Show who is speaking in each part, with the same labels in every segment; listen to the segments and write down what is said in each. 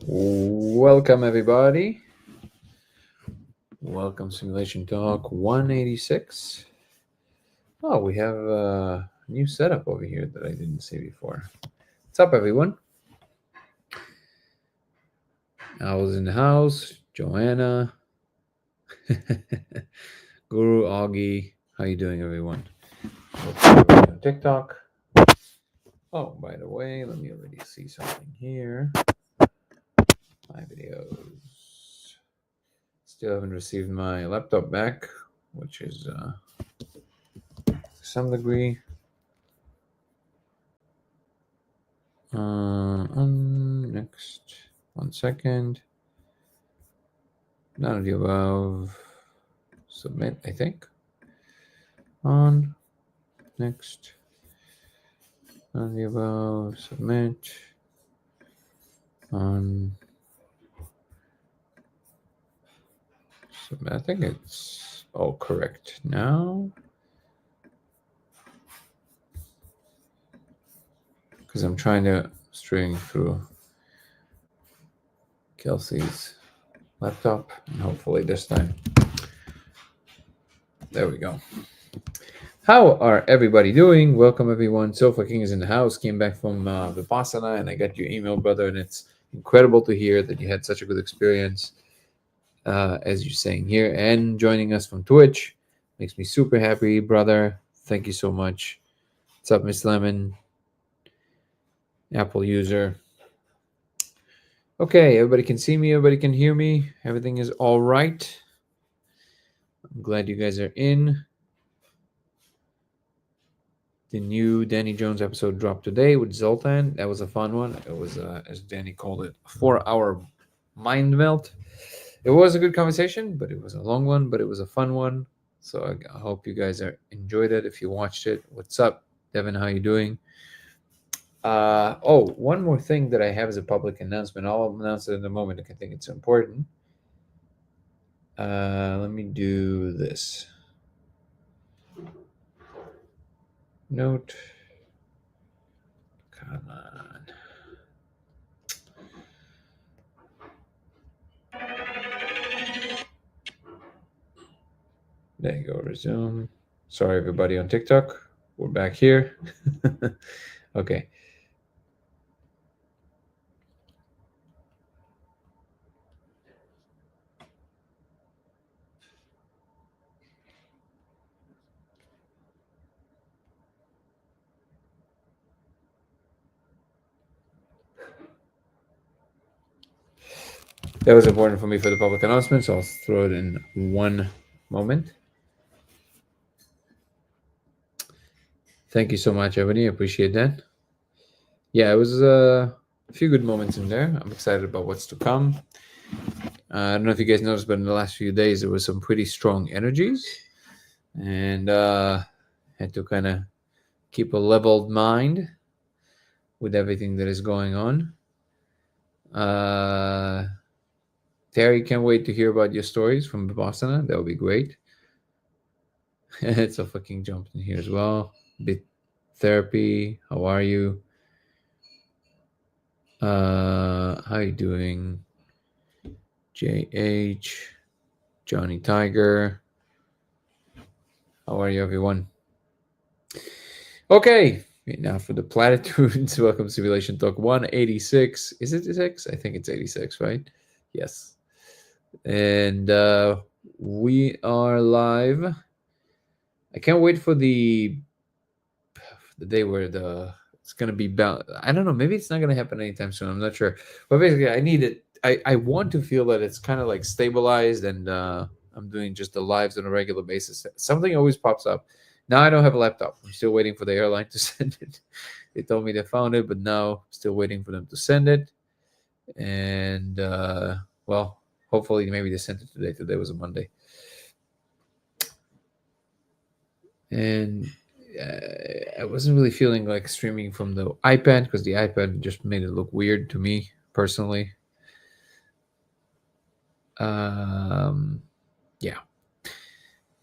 Speaker 1: Welcome, everybody. Welcome, Simulation Talk 186. Oh, we have a new setup over here that I didn't see before. What's up, everyone? I was in the house. Joanna, Guru, Augie. How you doing, everyone? On TikTok. Oh, by the way, let me already see something here. My videos. Still haven't received my laptop back, which is to some degree. Next. 1 second. None of the above. Submit, I think. On. Next. None of the above. Submit. On. Submit. I think it's all correct now. Because I'm trying to string through Kelsey's laptop. And hopefully this time. There we go. How are everybody doing? Welcome, everyone. Sofa King is in the house. Came back from Vipassana, and I got your email, brother. And it's incredible to hear that you had such a good experience, as you're saying here, and joining us from Twitch. Makes me super happy, brother. Thank you so much. What's up, Miss Lemon? Apple user. Okay, everybody can see me. Everybody can hear me. Everything is all right. I'm glad you guys are in. The new Danny Jones episode dropped today with Zoltan. That was a fun one. It was, as Danny called it, a 4-hour mind melt. It was a good conversation, but it was a long one, but it was a fun one. So I hope you guys enjoyed it. If you watched it, what's up, Devin? How you doing? One more thing that I have as a public announcement. I'll announce it in a moment. I think it's important. Let me do this. Note. Come on. There you go. Resume. Sorry, everybody on TikTok. We're back here. Okay. That was important for me for the public announcement, so I'll throw it in one moment. Thank you so much, Ebony. I appreciate that. Yeah, it was a few good moments in there. I'm excited about what's to come. I don't know if you guys noticed, but in the last few days, there was some pretty strong energies. And had to kind of keep a leveled mind with everything that is going on. Terry, can't wait to hear about your stories from Vipassana. That would be great. It's a fucking jump in here as well. Bit therapy. How are you? How you doing? JH, Johnny Tiger. How are you, everyone? Okay, now for the platitudes. Welcome to Simulation Talk 186. Is it 6? I think it's 86, right? Yes. And we are live. I can't wait for the day where it's going to be I don't know. Maybe it's not going to happen anytime soon. I'm not sure. But basically, I need it. I want to feel that it's kind of like stabilized and I'm doing just the lives on a regular basis. Something always pops up. Now I don't have a laptop. I'm still waiting for the airline to send it. They told me they found it, but now I'm still waiting for them to send it. And well, hopefully maybe they sent it today. Today was a Monday. And I wasn't really feeling like streaming from the iPad because the iPad just made it look weird to me personally. Yeah.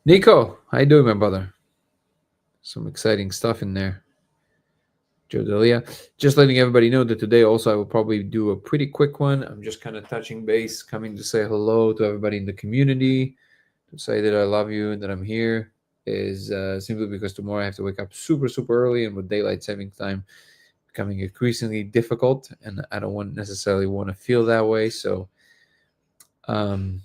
Speaker 1: Nico, how you doing, my brother? Some exciting stuff in there. Joe Delia. Just letting everybody know that today also I will probably do a pretty quick one. I'm just kind of touching base, coming to say hello to everybody in the community, to say that I love you and that I'm here. Is simply because tomorrow I have to wake up super, super early, and with daylight saving time becoming increasingly difficult, and I don't want necessarily want to feel that way. So, um,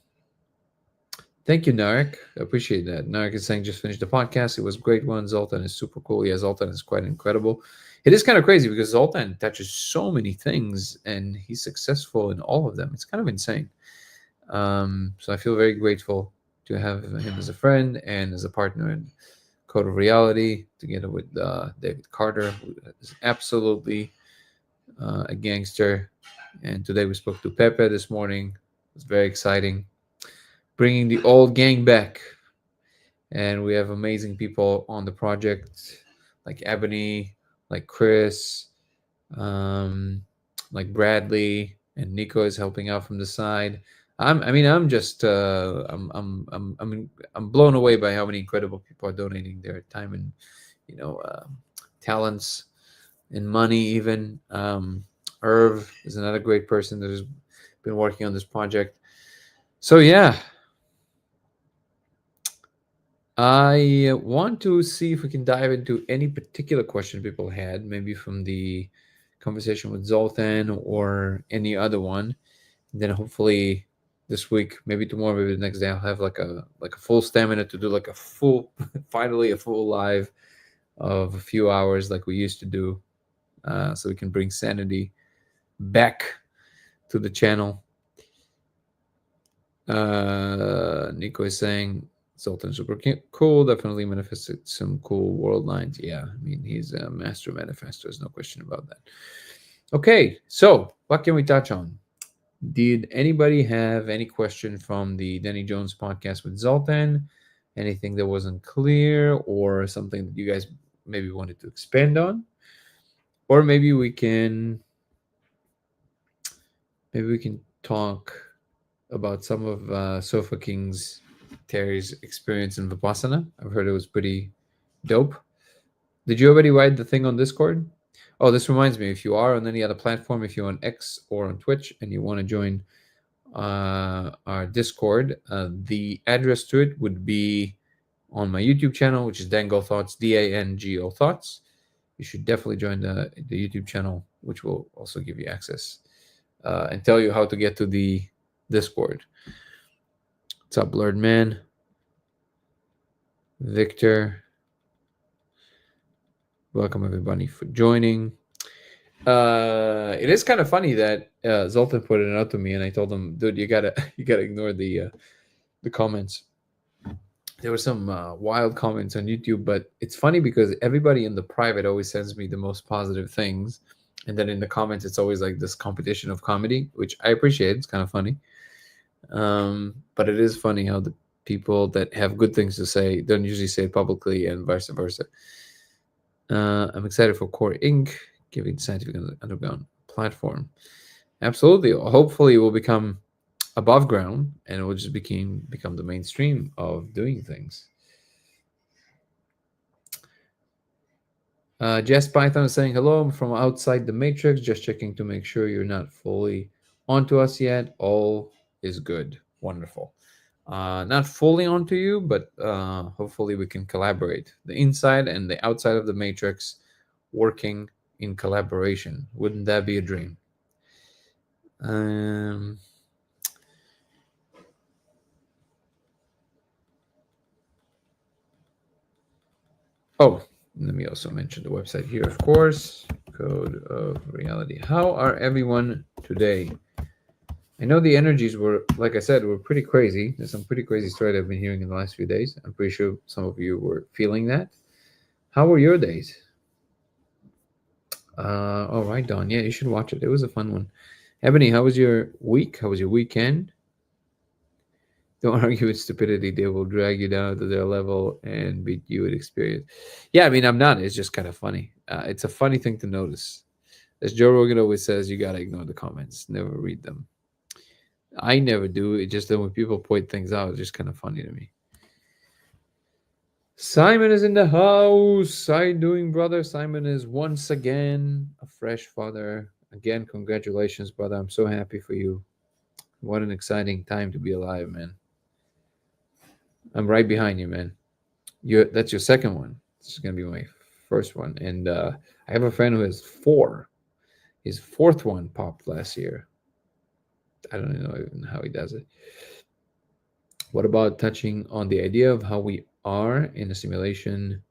Speaker 1: thank you, Narek. I appreciate that. Narek is saying just finished the podcast. It was a great one. Zoltan is super cool. Yeah, Zoltan is quite incredible. It is kind of crazy because Zoltan touches so many things and he's successful in all of them. It's kind of insane. So I feel very grateful to have him as a friend and as a partner in Code of Reality, together with David Carter, who is absolutely a gangster. And today we spoke to Pepe this morning. It was very exciting, bringing the old gang back. And we have amazing people on the project, like Ebony, like Chris, um, like Bradley, and Nico is helping out from the side. I'm just, I'm blown away by how many incredible people are donating their time and, talents and money. Even Irv is another great person that has been working on this project. So yeah, I want to see if we can dive into any particular question people had, maybe from the conversation with Zoltan or any other one. And then hopefully this week, maybe tomorrow, maybe the next day, I'll have like a full stamina to do like a full, finally a full live of a few hours like we used to do, so we can bring sanity back to the channel. Nico is saying Sultan super cool. Definitely manifested some cool world lines. Yeah, I mean he's a master manifestor. There's no question about that. Okay, so what can we touch on? Did anybody have any question from the Danny Jones podcast with Zoltan? Anything that wasn't clear, or something that you guys maybe wanted to expand on? Or maybe we can talk about some of Sofa King's Terry's experience in Vipassana. I've heard it was pretty dope. Did you already write the thing on Discord? Oh, this reminds me. If you are on any other platform, if you're on X or on Twitch, and you want to join our Discord, the address to it would be on my YouTube channel, which is Dango Thoughts, Dango Thoughts. You should definitely join the YouTube channel, which will also give you access and tell you how to get to the Discord. What's up, Lord Man? Victor. Welcome everybody for joining. It is kind of funny that Zoltan put it out to me, and I told him, dude, you gotta ignore the comments. There were some wild comments on YouTube, but it's funny because everybody in the private always sends me the most positive things, and then in the comments it's always like this competition of comedy, which I appreciate. It's kind of funny, but it is funny how the people that have good things to say don't usually say it publicly, and vice versa. I'm excited for Core Inc. giving the scientific underground platform. Absolutely. Hopefully, it will become above ground and it will just become the mainstream of doing things. Jess Python is saying hello. I'm from outside the matrix, just checking to make sure you're not fully onto us yet. All is good. Wonderful. Not fully onto you, but hopefully we can collaborate. The inside and the outside of the matrix working in collaboration. Wouldn't that be a dream? Oh, let me also mention the website here, of course. Code of Reality. How are everyone today? I know the energies were, like I said, were pretty crazy. There's some pretty crazy stories I've been hearing in the last few days. I'm pretty sure some of you were feeling that. How were your days? All right, Don. Yeah, you should watch it. It was a fun one. Ebony, how was your week? How was your weekend? Don't argue with stupidity. They will drag you down to their level and beat you with experience. Yeah, I mean, I'm not. It's just kind of funny. It's a funny thing to notice. As Joe Rogan always says, you got to ignore the comments. Never read them. I never do. It just that when people point things out, it's just kind of funny to me. Simon is in the house. How you doing, brother? Simon is once again a fresh father. Again, congratulations, brother. I'm so happy for you. What an exciting time to be alive, man. I'm right behind you, man. That's your second one. This is gonna be my first one. And I have a friend who has four. His fourth one popped last year. I don't know even how he does it. What about touching on the idea of how we are in a simulation?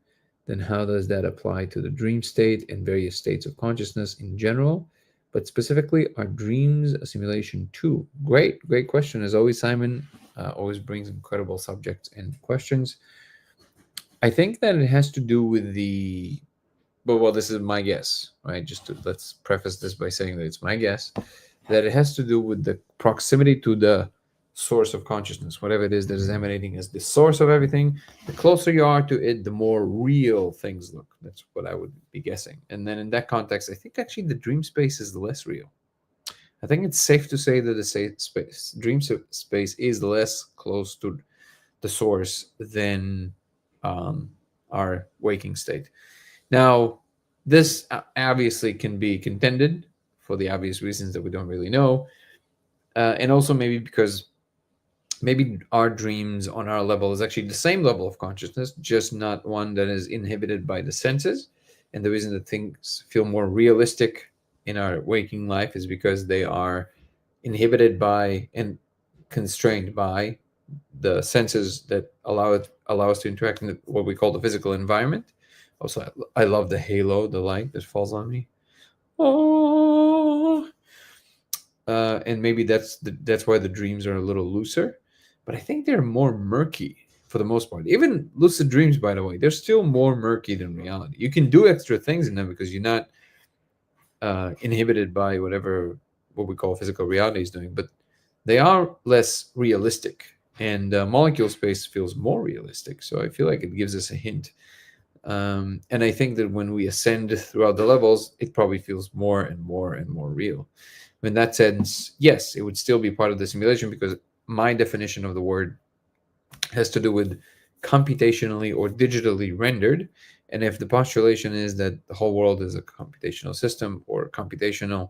Speaker 1: Then how does that apply to the dream state and various states of consciousness in general? But specifically, are dreams a simulation too? Great question. As always, Simon always brings incredible subjects and questions. I think that it has to do with the, well, this is my guess, right? Let's preface this by saying that it's my guess that it has to do with the proximity to the source of consciousness, whatever it is that is emanating as the source of everything. The closer you are to it, the more real things look. That's what I would be guessing. And then in that context, I think actually the dream space is less real. I think it's safe to say that dream space is less close to the source than um, our waking state. Now, this obviously can be contended for the obvious reasons that we don't really know, and also maybe because maybe our dreams on our level is actually the same level of consciousness, just not one that is inhibited by the senses. And the reason that things feel more realistic in our waking life is because they are inhibited by and constrained by the senses that allow us to interact in what we call the physical environment. Also, I love the halo, the light that falls on me. Oh, and maybe that's why the dreams are a little looser, but I think they're more murky for the most part. Even lucid dreams, by the way, they're still more murky than reality. You can do extra things in them because you're not inhibited by what we call physical reality is doing, but they are less realistic, and molecule space feels more realistic. So I feel like it gives us a hint. And I think that when we ascend throughout the levels, it probably feels more and more and more real. In that sense, yes, it would still be part of the simulation because my definition of the word has to do with computationally or digitally rendered. And if the postulation is that the whole world is a computational system or computational,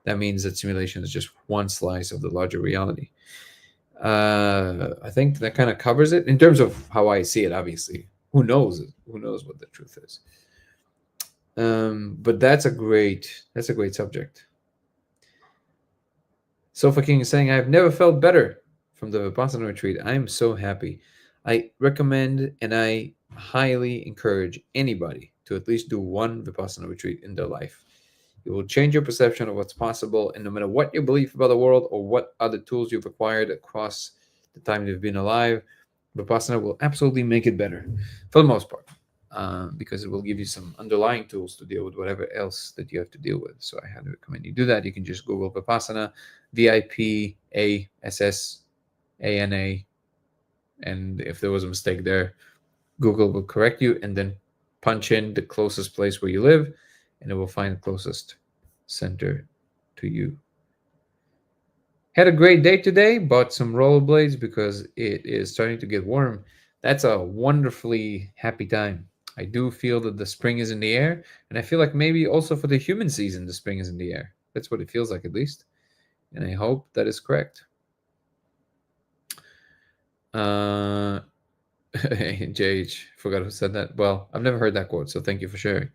Speaker 1: that means that simulation is just one slice of the larger reality. I think that kind of covers it in terms of how I see it. Obviously, who knows? Who knows what the truth is? But that's a great subject. Sofa King is saying, I've never felt better from the Vipassana retreat. I am so happy. I recommend and I highly encourage anybody to at least do one Vipassana retreat in their life. It will change your perception of what's possible, and no matter what your belief about the world or what other tools you've acquired across the time you've been alive, Vipassana will absolutely make it better for the most part. Because it will give you some underlying tools to deal with whatever else that you have to deal with. So I highly recommend you do that. You can just Google Vipassana, Vipassana, and if there was a mistake there, Google will correct you, and then punch in the closest place where you live, and it will find the closest center to you. Had a great day today. Bought some rollerblades because it is starting to get warm. That's a wonderfully happy time. I do feel that the spring is in the air, and I feel like maybe also for the human season, the spring is in the air. That's what it feels like, at least. And I hope that is correct. JH, forgot who said that. Well, I've never heard that quote, so thank you for sharing.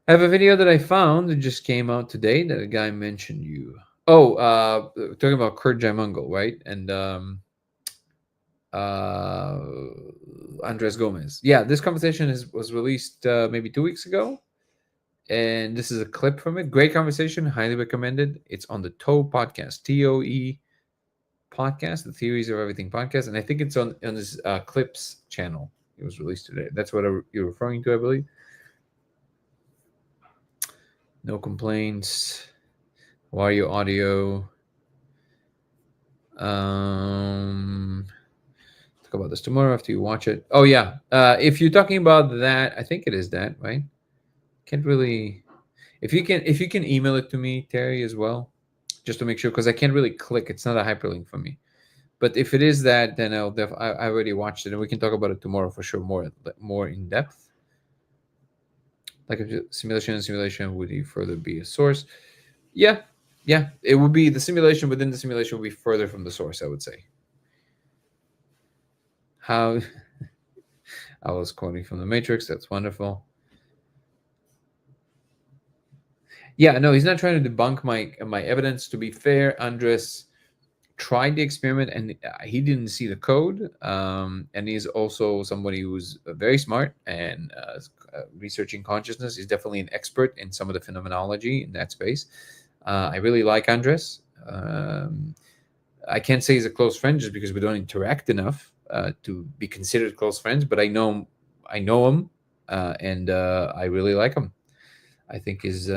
Speaker 1: I have a video that I found that just came out today that a guy mentioned you. Oh, talking about Kurt Jaimungal, right? And Andres Gomez. Yeah, this conversation was released maybe 2 weeks ago, and this is a clip from it. Great conversation, highly recommended. It's on the TOE podcast, TOE podcast, the Theories of Everything podcast, and I think it's on this Clips channel. It was released today. That's what you're referring to, I believe. No complaints. How are you, audio? Talk about this tomorrow after you watch it. Oh yeah, if you're talking about that, I think it is that, right? Can't really. If you can email it to me, Terry, as well, just to make sure, because I can't really click. It's not a hyperlink for me. But if it is that, then I already watched it, and we can talk about it tomorrow for sure, more in depth. Like if simulation and simulation, would you further be a source? Yeah, yeah. It would be the simulation within the simulation would be further from the source, I would say. How I was quoting from the Matrix. That's wonderful. Yeah, no, he's not trying to debunk my evidence. To be fair, Andres tried the experiment and he didn't see the code. And he's also somebody who's very smart and researching consciousness. He's definitely an expert in some of the phenomenology in that space. I really like Andres. I can't say he's a close friend just because we don't interact enough to be considered close friends. But I know him, and I really like him. I think is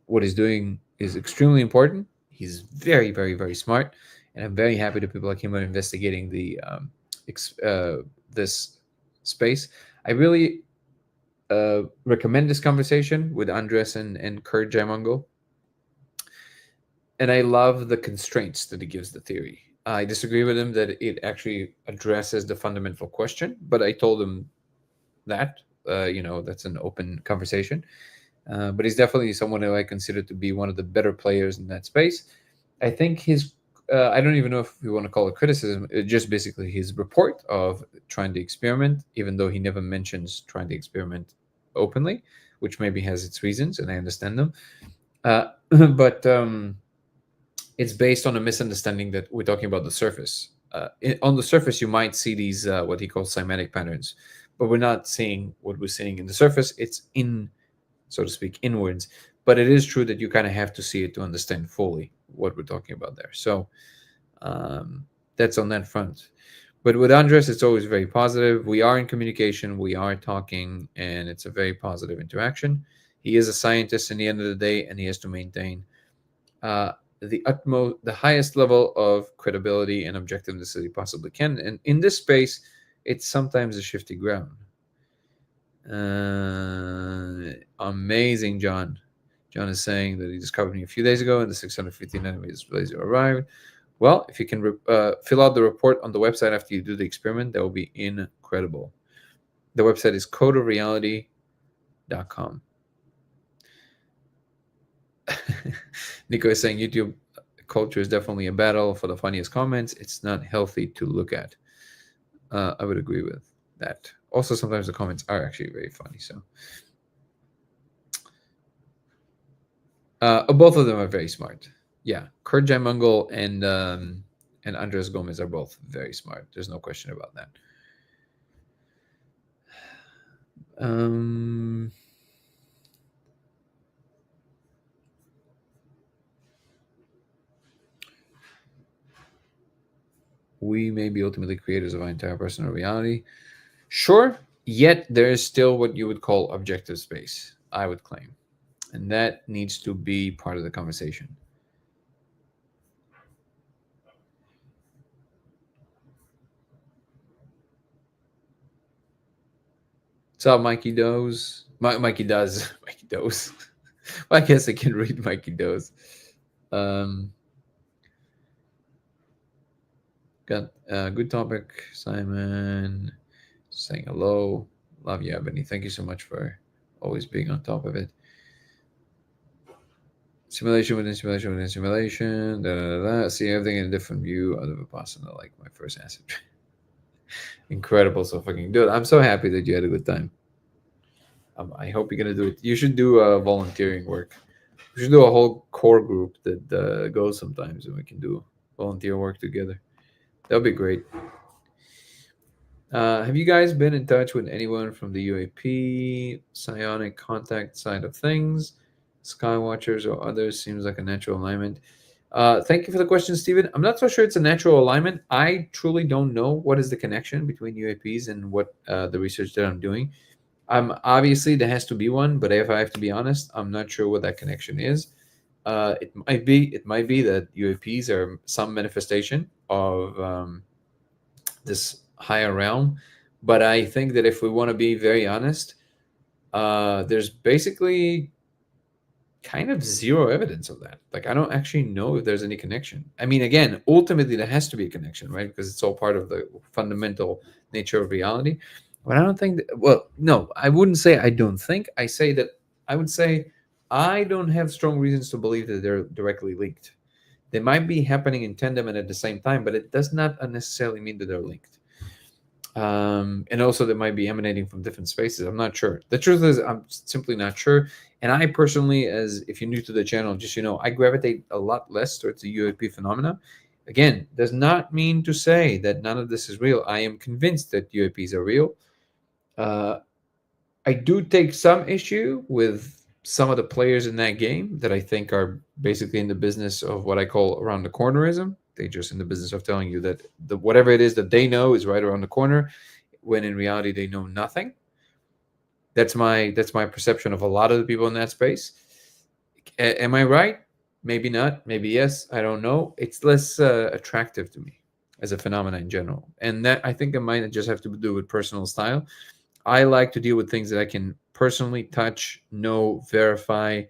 Speaker 1: what he's doing is extremely important. He's very, very, very smart, and I'm very happy that people like him are investigating this space. I really recommend this conversation with Andres and Kurt Jamungo, and I love the constraints that he gives the theory. I disagree with him that it actually addresses the fundamental question, but I told him that that's an open conversation. But he's definitely someone who I consider to be one of the better players in that space. I think I don't even know if you want to call it criticism, just basically his report of trying to experiment, even though he never mentions trying to experiment openly, which maybe has its reasons, and I understand them. But it's based on a misunderstanding that we're talking about the surface. On the surface, you might see these, what he calls cymatic patterns, but we're not seeing what we're seeing in the surface. It's in, so to speak, inwards. But it is true that you kind of have to see it to understand fully what we're talking about there. So that's on that front. But with Andres, it's always very positive. We are in communication, we are talking, and it's a very positive interaction. He is a scientist in the end of the day, and he has to maintain uh, the highest level of credibility and objectiveness that he possibly can. And in this space, it's sometimes a shifty ground. Amazing, John. John is saying that he discovered me a few days ago and the 650 nanometers laser arrived. Well, if you can fill out the report on the website after you do the experiment, that will be incredible. The website is codeofreality.com. Nico is saying YouTube culture is definitely a battle for the funniest comments. It's not healthy to look at. I would agree with that. Also, sometimes the comments are actually very funny. So, both of them are very smart. Yeah, Kurt Jamungal and Andres Gomez are both very smart. There's no question about that. We may be ultimately creators of our entire personal reality. Sure, yet there is still what you would call objective space, I would claim. And that needs to be part of the conversation. What's up, Mikey Does? Mikey does. Mikey Does. Well, I guess I can read Mikey Does. Got a good topic, Simon. Saying hello. Love you, Ebony. Thank you so much for always being on top of it. Simulation within simulation within simulation. Da, da, da, da. See everything in a different view out of a Vipassana, like my first acid trip. Incredible, so fucking dude. I'm so happy that you had a good time. I hope you're gonna do it. You should do volunteering work. We should do a whole core group that goes sometimes, and we can do volunteer work together. That would be great. Have you guys been in touch with anyone from the UAP, psionic contact side of things? Skywatchers or others? Seems like a natural alignment. Thank you for the question, Stephen. I'm not so sure it's a natural alignment. I truly don't know what is the connection between UAPs and what the research that I'm doing. Obviously there has to be one, but if I have to be honest, I'm not sure what that connection is. It might be that UAPs are some manifestation of this higher realm, but I think that if we want to be very honest, there's basically kind of zero evidence of that. Like, I don't actually know if there's any connection. I mean, again, ultimately there has to be a connection, right? Because it's all part of the fundamental nature of reality. But I don't think that, well, no, I wouldn't say I don't think. I say that I would say I don't have strong reasons to believe that they're directly linked. They might be happening in tandem and at the same time, but it does not necessarily mean that they're linked. And also they might be emanating from different spaces. I'm not sure. The truth is, I'm simply not sure. And I personally, as if you're new to the channel, just I gravitate a lot less towards the UAP phenomena. Again, does not mean to say that none of this is real. I am convinced that UAPs are real. Uh, I do take some issue with some of the players in that game that I think are basically in the business of what I call around the cornerism. They just in the business of telling you that whatever it is that they know is right around the corner, when in reality they know nothing. That's my perception of a lot of the people in that space. Am I right? Maybe not. Maybe yes. I don't know. It's less attractive to me as a phenomenon in general, and that I think it might just have to do with personal style. I like to deal with things that I can personally touch, know, verify,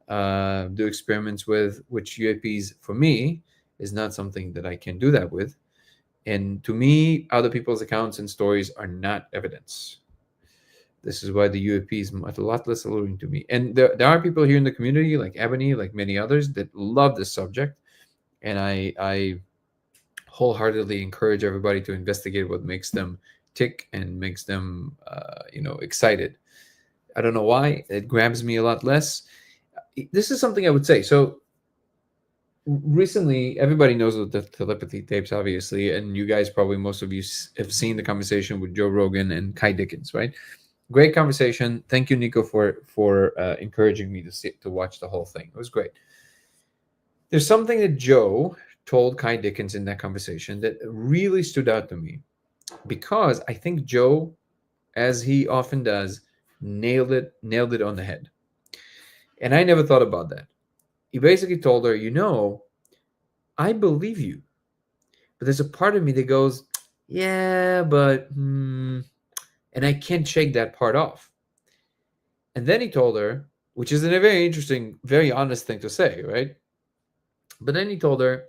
Speaker 1: do experiments with, which UAPs for me is not something that I can do that with. And to me, other people's accounts and stories are not evidence. This is why the UAP is a lot less alluring to me. And there are people here in the community, like Ebony, like many others, that love this subject. And I wholeheartedly encourage everybody to investigate what makes them tick and makes them, excited. I don't know why. It grabs me a lot less. This is something I would say. So recently, everybody knows the telepathy tapes, obviously, and you guys probably, most of you have seen the conversation with Joe Rogan and Kai Dickens, right? Great conversation. Thank you, Nico, for encouraging me to watch the whole thing. It was great. There's something that Joe told Kai Dickens in that conversation that really stood out to me, because I think Joe, as he often does, nailed it on the head. And I never thought about that. He basically told her, I believe you, but there's a part of me that goes, yeah, but and I can't shake that part off. And then he told her, which is a very interesting, very honest thing to say, right? But then he told her,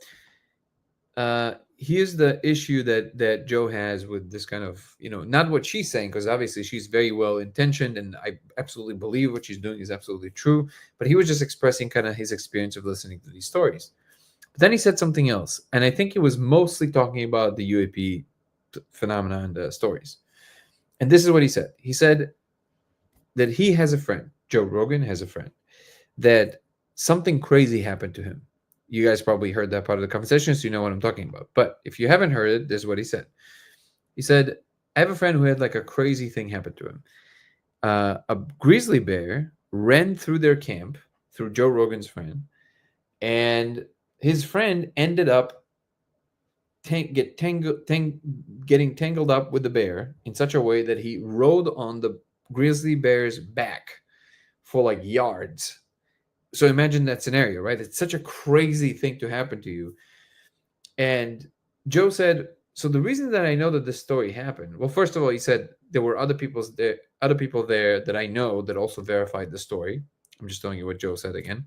Speaker 1: here's the issue that Joe has with this kind of, not what she's saying, because obviously she's very well intentioned, and I absolutely believe what she's doing is absolutely true. But he was just expressing kind of his experience of listening to these stories. But then he said something else, and I think he was mostly talking about the UAP phenomena and the stories. And this is what he said. He said that he has a friend, Joe Rogan has a friend, that something crazy happened to him. You guys probably heard that part of the conversation, so you know what I'm talking about. But if you haven't heard it, this is what he said. He said, I have a friend who had like a crazy thing happen to him. A grizzly bear ran through their camp, through Joe Rogan's friend, and his friend ended up getting tangled up with the bear in such a way that he rode on the grizzly bear's back for like yards. So imagine that scenario, right? It's such a crazy thing to happen to you. And Joe said, so the reason that I know that this story happened, well, first of all, he said there were other people there that I know that also verified the story. I'm just telling you what Joe said again.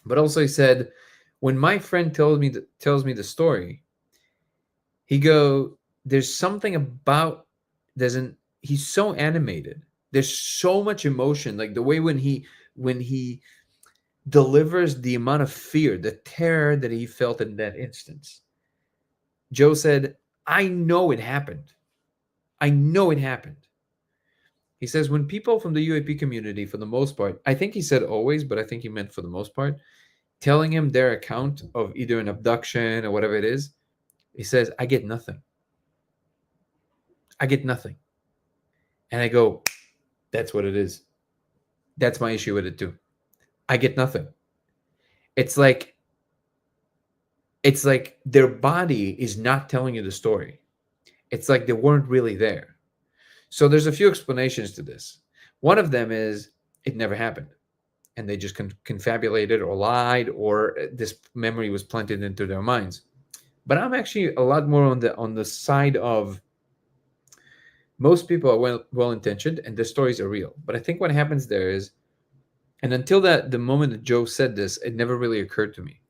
Speaker 1: But also he said, when my friend tells me the story, there's something about, he's so animated. There's so much emotion, like the way when he delivers the amount of fear, the terror that he felt in that instance. Joe said, I know it happened. I know it happened. He says, when people from the UAP community, for the most part, I think he said always, but I think he meant for the most part, telling him their account of either an abduction or whatever it is, he says, I get nothing. I get nothing. And I go, that's what it is. That's my issue with it too. I get nothing. It's like their body is not telling you the story. It's like they weren't really there. So there's a few explanations to this. One of them is it never happened, and they just confabulated or lied, or this memory was planted into their minds. But I'm actually a lot more on the side of most people are well intentioned and the stories are real. But I think what happens there is And until the moment that Joe said this, it never really occurred to me.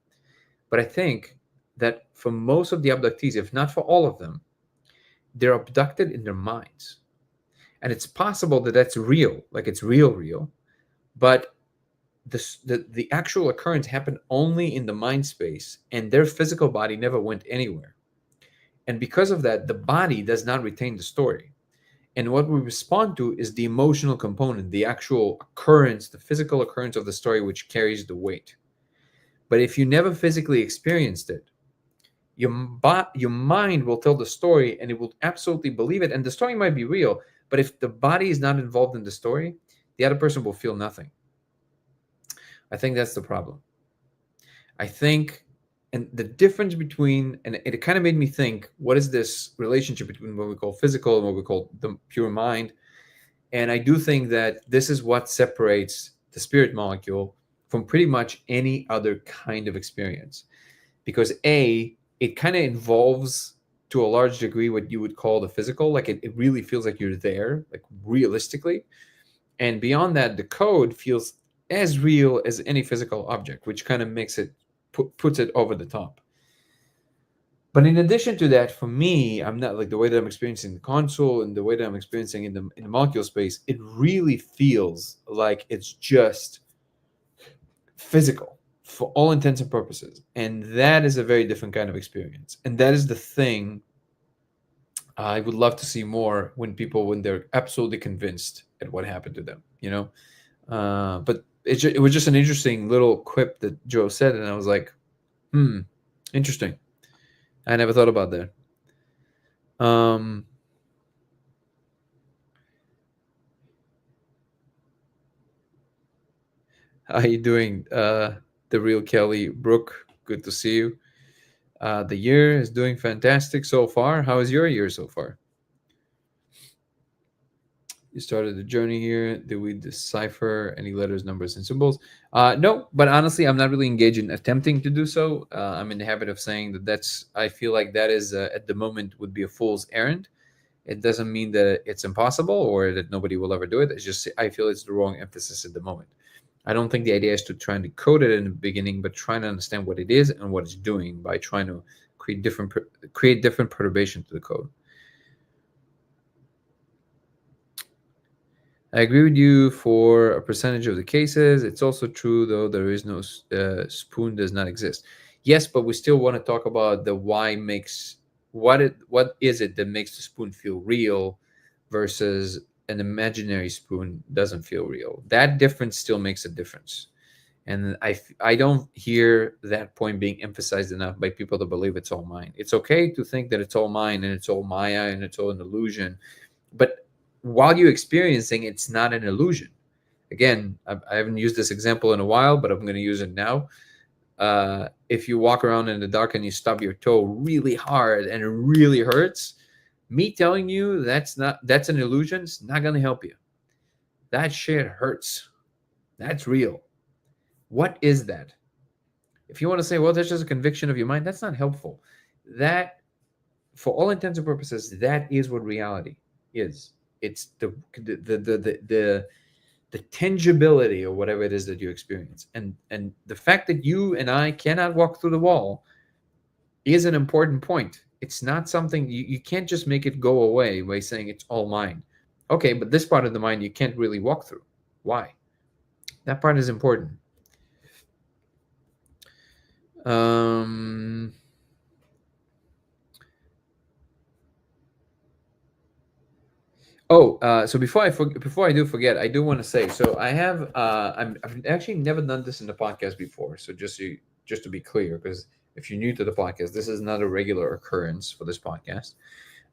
Speaker 1: But I think that for most of the abductees, if not for all of them, they're abducted in their minds. And it's possible that that's real, like it's real, but the actual occurrence happened only in the mind space, and their physical body never went anywhere. And because of that, the body does not retain the story. And what we respond to is the emotional component, the actual occurrence, the physical occurrence of the story, which carries the weight. But if you never physically experienced it, your mind will tell the story and it will absolutely believe it. And the story might be real, but if the body is not involved in the story, the other person will feel nothing. I think that's the problem. I think, and the difference between, and it kind of made me think, what is this relationship between what we call physical and what we call the pure mind? And I do think that this is what separates the spirit molecule from pretty much any other kind of experience. Because it kind of involves to a large degree what you would call the physical. Like it really feels like you're there, like realistically. And beyond that, the code feels as real as any physical object, which kind of makes it, puts it over the top. But in addition to that, for me, I'm not like the way that I'm experiencing the console and the way that I'm experiencing in the molecule space, it really feels like it's just physical for all intents and purposes. And that is a very different kind of experience. And that is the thing I would love to see more when they're absolutely convinced at what happened to them, you know? But it was just an interesting little quip that Joe said. And I was like, interesting. I never thought about that. How you doing, the real Kelly Brooke? Good to see you. The year is doing fantastic so far. How is your year so far? You started the journey here. Did we decipher any letters, numbers, and symbols? No, but honestly, I'm not really engaged in attempting to do so. I'm in the habit of saying that I feel like that is, at the moment, would be a fool's errand. It doesn't mean that it's impossible or that nobody will ever do it. It's just, I feel it's the wrong emphasis at the moment. I don't think the idea is to try and decode it in the beginning, but trying to understand what it is and what it's doing by trying to create different perturbation to the code. I agree with you for a percentage of the cases. It's also true, though, there is no spoon does not exist. Yes, but we still want to talk about the why makes what is it that makes the spoon feel real versus an imaginary spoon doesn't feel real. That difference still makes a difference. And I don't hear that point being emphasized enough by people to believe it's all mine. It's okay to think that it's all mine and it's all Maya and it's all an illusion. But while you're experiencing, it's not an illusion. Again, I haven't used this example in a while, but I'm going to use it now. If you walk around in the dark and you stub your toe really hard and it really hurts, me telling you that's an illusion, it's not going to help you. That shit hurts. That's real. What is that? If you want to say, well, that's just a conviction of your mind, that's not helpful. That, for all intents and purposes, that is what reality is. It's the tangibility or whatever it is that you experience, and the fact that you and I cannot walk through the wall is an important point. It's not something you can't just make it go away by saying it's all mine. Okay, but this part of the mind you can't really walk through. Why? That part is important. So before I do forget, I do want to say, so I've actually never done this in the podcast before. So just to be clear, because if you're new to the podcast, this is not a regular occurrence for this podcast.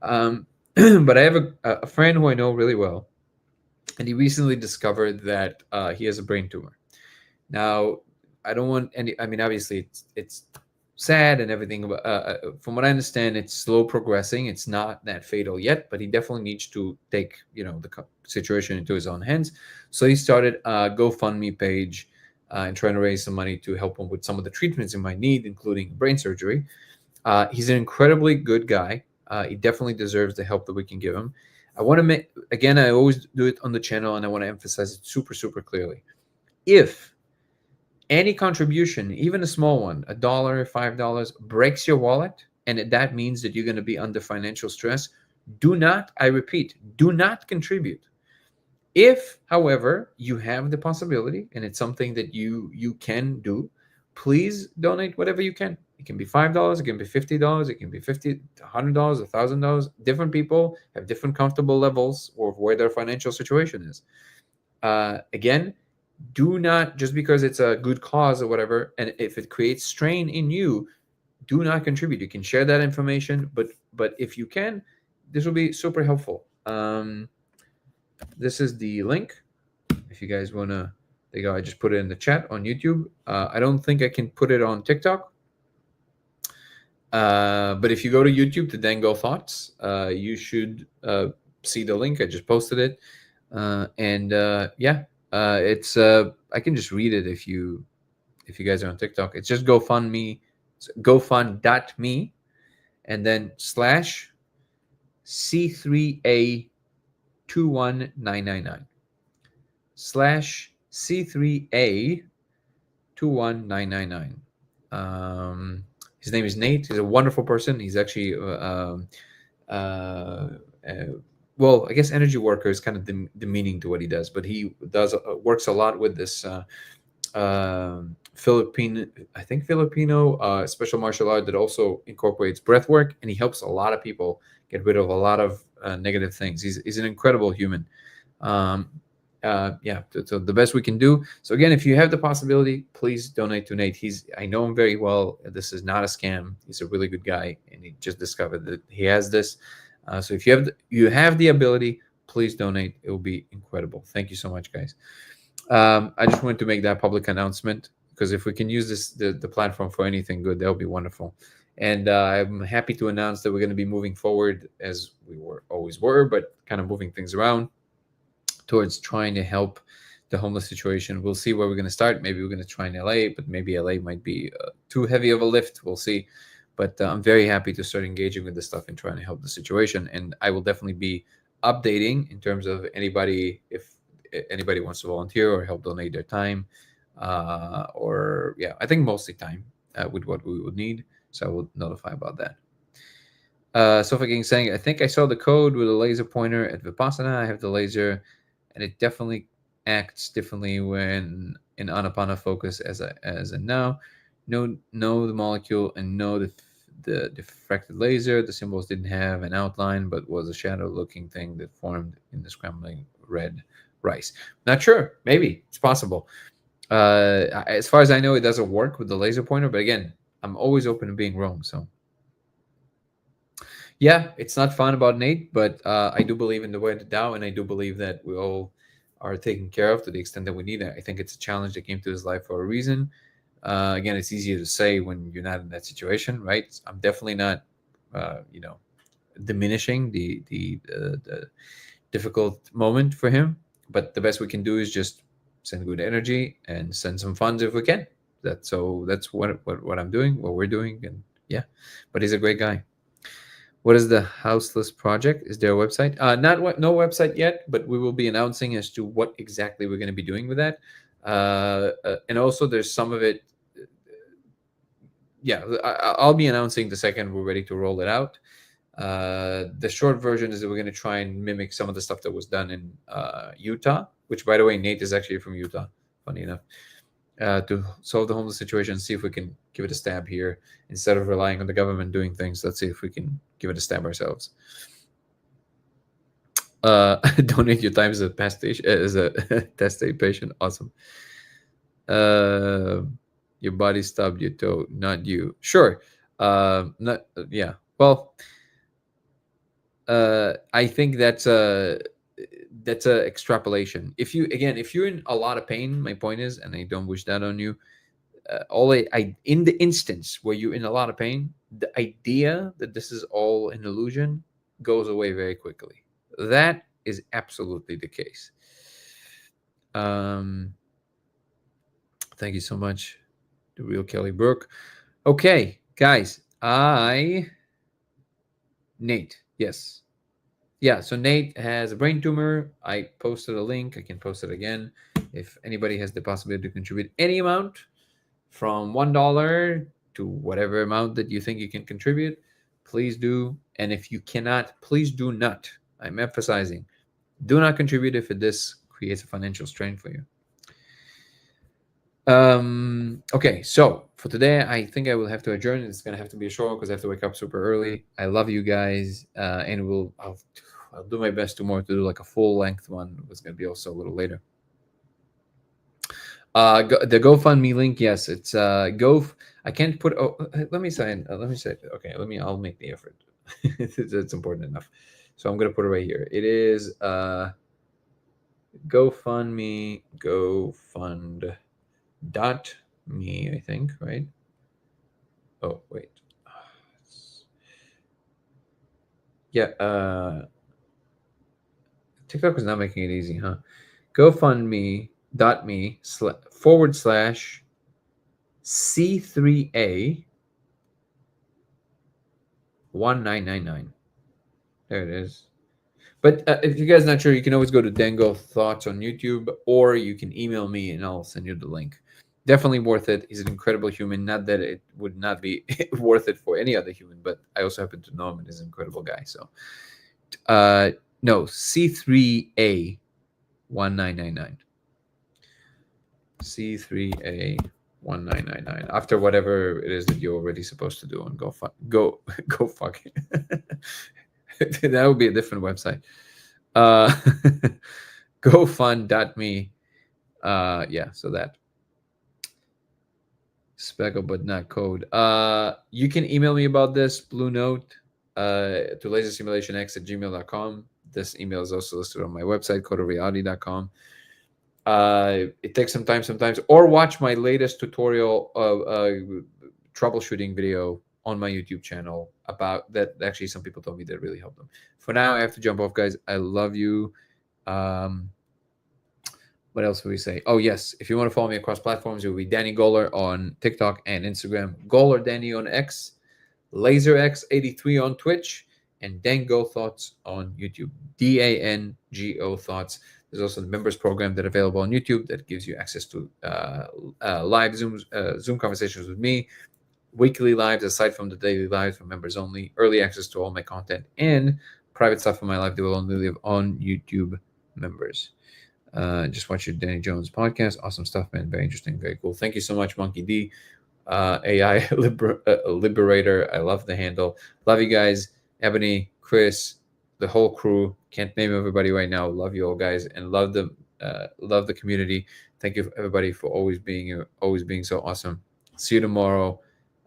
Speaker 1: But I have a friend who I know really well, and he recently discovered that he has a brain tumor. Now, I don't want any. I mean, obviously, it's sad and everything. But from what I understand, it's slow progressing. It's not that fatal yet, but he definitely needs to take the situation into his own hands. So he started a GoFundMe page and trying to raise some money to help him with some of the treatments he might need, including brain surgery. He's an incredibly good guy. He definitely deserves the help that we can give him. I want to make, again, I always do it on the channel, and I want to emphasize it super, super clearly. If any contribution, even a small one, $1, $5, breaks your wallet, and that means that you're going to be under financial stress, do not, I repeat, do not contribute. If, however, you have the possibility and it's something that you can do, please donate whatever you can. It can be $5, it can be $50, it can be $100, $1,000. Different people have different comfortable levels of where their financial situation is. Again, do not, just because it's a good cause or whatever, and if it creates strain in you, do not contribute. You can share that information, but if you can, this will be super helpful. This is the link. If you guys wanna, there you go. I just put it in the chat on YouTube. I don't think I can put it on TikTok. But if you go to YouTube to Dango Thoughts, you should see the link. I just posted it. Yeah, it's I can just read it if you guys are on TikTok. It's just GoFundMe, GoFund.me, and then slash C3A 21999 slash C3A 21999. His name is Nate. He's a wonderful person. He's actually well, I guess energy worker is kind of demeaning to what he does, but he does works a lot with this Filipino, I think Filipino special martial art that also incorporates breath work, and he helps a lot of people get rid of a lot of negative things. He's an incredible human. Yeah, so the best we can do. So again, if you have the possibility, please donate to Nate. I know him very well. This is not a scam. He's a really good guy, and he just discovered that he has this. So if you have the ability, please donate. It will be incredible. Thank you so much, guys. I just wanted to make that public announcement, because if we can use the platform for anything good, that would be wonderful. And I'm happy to announce that we're going to be moving forward as we always were, but kind of moving things around towards trying to help the homeless situation. We'll see where we're going to start. Maybe we're going to try in LA, but maybe LA might be too heavy of a lift. We'll see. But I'm very happy to start engaging with this stuff and trying to help the situation. And I will definitely be updating in terms of anybody, if anybody wants to volunteer or help donate their time, or yeah, I think mostly time with what we would need. So I will notify about that. Sofa King saying, I think I saw the code with a laser pointer at Vipassana. I have the laser, and it definitely acts differently when in Anapana focus as a now. Know the molecule and know the diffracted laser. The symbols didn't have an outline, but was a shadow-looking thing that formed in the scrambling red rice. Not sure. Maybe it's possible. As far as I know, it doesn't work with the laser pointer. But again, I'm always open to being wrong. So yeah, it's not fun about Nate, but I do believe in the way of the Tao, and I do believe that we all are taken care of to the extent that we need it. I think it's a challenge that came to his life for a reason. Again, it's easier to say when you're not in that situation, right? I'm definitely not, diminishing the difficult moment for him. But the best we can do is just send good energy and send some funds if we can. That's what I'm doing, what we're doing, and yeah. But he's a great guy. What is the Houseless Project? Is there a website? No website yet, but we will be announcing as to what exactly we're going to be doing with that. And also, there's some of it. Yeah, I'll be announcing the second we're ready to roll it out. The short version is that we're going to try and mimic some of the stuff that was done in Utah, which, by the way, Nate is actually from Utah, funny enough, to solve the homeless situation, see if we can give it a stab here. Instead of relying on the government doing things, let's see if we can give it a stab ourselves. Donate your time as a test aid patient. Awesome. Your body stubbed your toe, not you. Sure. Not yeah. Well, I think that's a extrapolation. If you're in a lot of pain, my point is, and I don't wish that on you. In the instance where you're in a lot of pain, the idea that this is all an illusion goes away very quickly. That is absolutely the case. Thank you so much, the real Kelly Burke. Okay, guys, Nate, yes. Yeah, so Nate has a brain tumor. I posted a link. I can post it again. If anybody has the possibility to contribute any amount from $1 to whatever amount that you think you can contribute, please do. And if you cannot, please do not. I'm emphasizing, do not contribute if this creates a financial strain for you. Okay, so for today, I think I will have to adjourn. It's gonna have to be a short because I have to wake up super early. I love you guys, and I'll do my best tomorrow to do like a full length one. It's gonna be also a little later. The GoFundMe link, yes, it's I can't put. Oh, let me sign. Let me say. Okay, I'll make the effort. It's important enough. So I'm gonna put it right here. It is GoFundMe, GoFund .me, I think, right? Oh wait. Yeah. TikTok is not making it easy, huh? GoFundMe.me / C3A 1999. There it is. But if you guys are not sure, you can always go to Dango Thoughts on YouTube, or you can email me and I'll send you the link. Definitely worth it. He's an incredible human. Not that it would not be worth it for any other human, but I also happen to know him and he's an incredible guy. So, no, C3A 1999. C3A 1999. After whatever it is that you're already supposed to do, and go fuck it. That would be a different website. GoFund.me. Yeah, so that. Speckle, but not code. You can email me about this, Blue Note, to lasersimulationx@gmail.com. This email is also listed on my website, codeofreality.com. It takes some time sometimes, or watch my latest tutorial troubleshooting video on my YouTube channel about that. Actually, some people told me that really helped them. For now, I have to jump off, guys. I love you. What else would we say? Oh, yes. If you want to follow me across platforms, it will be Danny Goller on TikTok and Instagram, Goller Danny on X, LaserX83 on Twitch, and Dango Thoughts on YouTube. DANGO Thoughts. There's also the members program that's available on YouTube that gives you access to live Zoom conversations with me, weekly lives aside from the daily lives for members only, early access to all my content, and private stuff in my life that will only live on YouTube members. Just watch your Danny Jones podcast. Awesome stuff, man. Very interesting. Very cool. Thank you so much, Monkey D. AI Liberator. I love the handle. Love you guys. Ebony, Chris, the whole crew. Can't name everybody right now. Love you all, guys, and love the community. Thank you, everybody, for always being so awesome. See you tomorrow.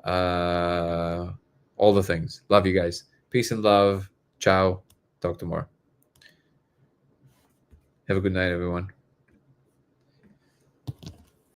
Speaker 1: All the things. Love you guys. Peace and love. Ciao. Talk tomorrow. Have a good night, everyone.